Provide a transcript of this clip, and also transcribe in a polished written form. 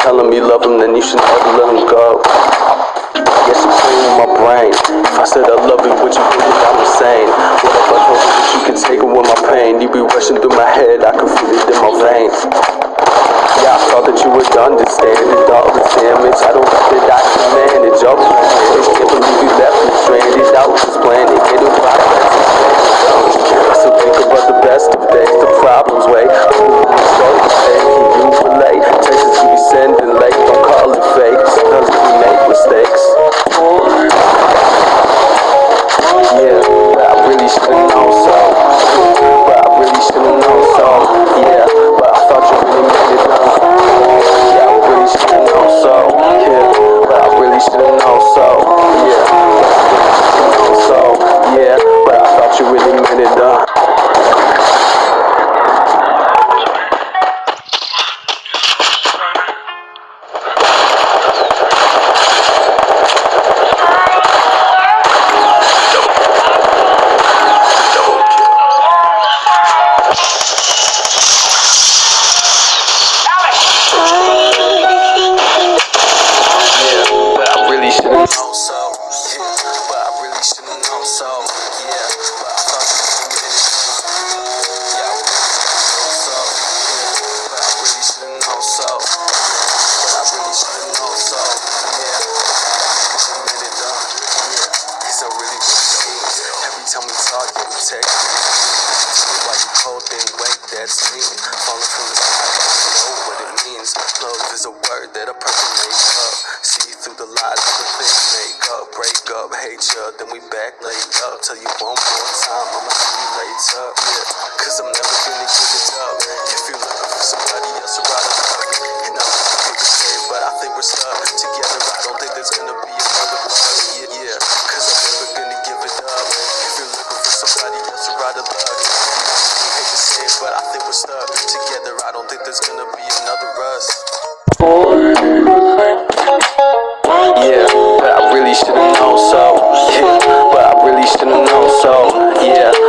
tell him you love him, then you should never let him go. Yes, you're playing with my brain. If I said I love you, would you think I'm insane? What if I told you that you could take it with my pain? You be rushing through my head, I can feel it in my veins. Yeah, I thought that you would understand it, all the damage. I don't think that I can manage your plan. Can't believe you left me stranded. I was just planning, get it right. I still think about the best of days, the problems way. So can you relate? Texts you be sending late, don't call it fake. Sometimes we make mistakes. Yeah, but I really should've known so. But I really should've known so. Yeah, but I thought you really made it known. Yeah, I really should've known so. Yeah, but I really should've known so. Yeah, but I really should've known so. Yeah, but I thought you really made it done. Tell me talk, yeah, we text. Tell me why you cold, then wait, that's me. Falling from the sky, I don't know what it means. Love is a word that a person makes up. See through the lies of the things make up. Break up, hate ya, then we back laid up. Tell you one more time, I'ma see you later. Yeah, cause I'm never gonna give it up. If you're looking for somebody else to ride along, and I'm looking to say, but I think we're stuck together. I don't think there's gonna be another one. Yeah, cause I'm never gonna give it up. Somebody else to ride a luck. I hate to say it, but I think we're stuck together. I don't think there's gonna be another us. Yeah, but I really should've known so. Yeah, but I really should've known so. Yeah.